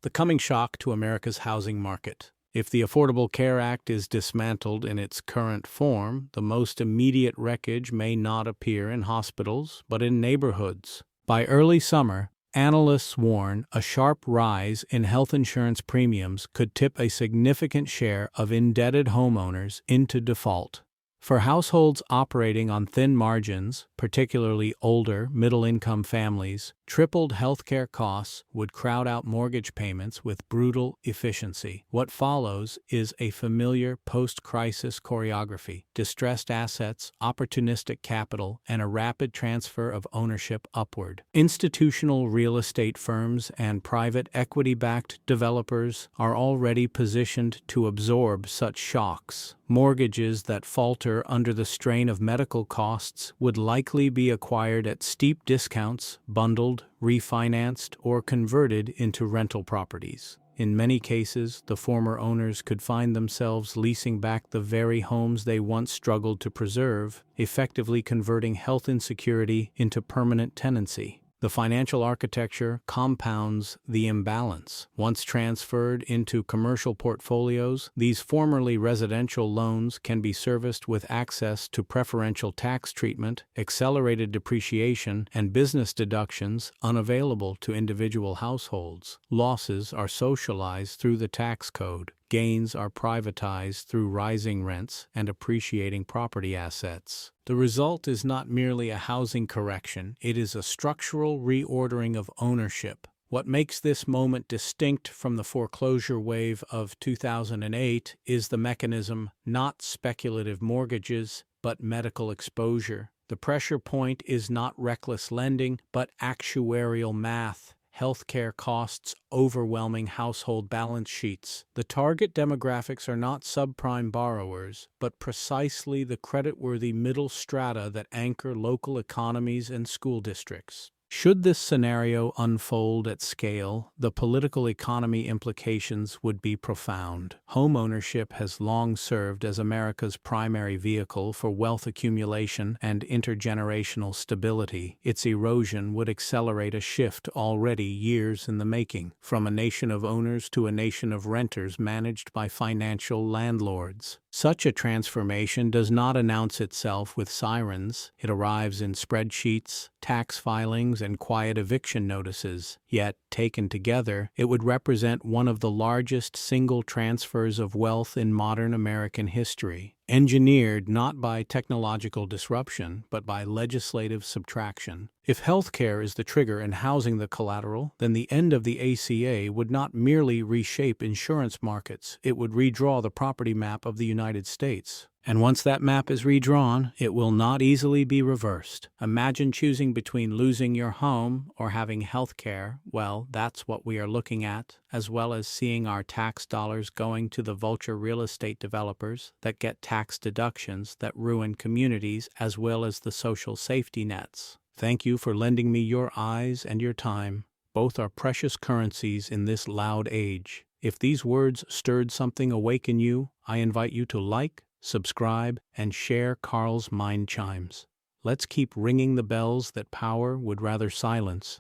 The coming shock to America's housing market. If the Affordable Care Act is dismantled in its current form, the most immediate wreckage may not appear in hospitals, but in neighborhoods. By early summer, analysts warn a sharp rise in health insurance premiums could tip a significant share of indebted homeowners into default. For households operating on thin margins, particularly older, middle-income families, tripled healthcare costs would crowd out mortgage payments with brutal efficiency. What follows is a familiar post-crisis choreography: distressed assets, opportunistic capital, and a rapid transfer of ownership upward. Institutional real estate firms and private equity-backed developers are already positioned to absorb such shocks. Mortgages that falter under the strain of medical costs would likely be acquired at steep discounts, bundled, refinanced, or converted into rental properties. In many cases, the former owners could find themselves leasing back the very homes they once struggled to preserve, effectively converting health insecurity into permanent tenancy. The financial architecture compounds the imbalance. Once transferred into commercial portfolios, these formerly residential loans can be serviced with access to preferential tax treatment, accelerated depreciation, and business deductions unavailable to individual households. Losses are socialized through the tax code. Gains are privatized through rising rents and appreciating property assets. The result is not merely a housing correction, it is a structural reordering of ownership. What makes this moment distinct from the foreclosure wave of 2008 is the mechanism: not speculative mortgages, but medical exposure. The pressure point is not reckless lending, but actuarial math. Healthcare costs overwhelming household balance sheets. The target demographics are not subprime borrowers, but precisely the creditworthy middle strata that anchor local economies and school districts. Should this scenario unfold at scale, the political economy implications would be profound. Homeownership has long served as America's primary vehicle for wealth accumulation and intergenerational stability. Its erosion would accelerate a shift already years in the making, from a nation of owners to a nation of renters managed by financial landlords. Such a transformation does not announce itself with sirens. It arrives in spreadsheets, tax filings, and quiet eviction notices. Yet, taken together, it would represent one of the largest single transfers of wealth in modern American history, engineered not by technological disruption, but by legislative subtraction. If healthcare is the trigger and housing the collateral, then the end of the ACA would not merely reshape insurance markets, it would redraw the property map of the United States. And once that map is redrawn, it will not easily be reversed. Imagine choosing between losing your home or having health care. Well, that's what we are looking at, as well as seeing our tax dollars going to the vulture real estate developers that get tax deductions that ruin communities as well as the social safety nets. Thank you for lending me your eyes and your time. Both are precious currencies in this loud age. If these words stirred something awake in you, I invite you to like, subscribe, and share Carl's Mind Chimes. Let's keep ringing the bells that power would rather silence.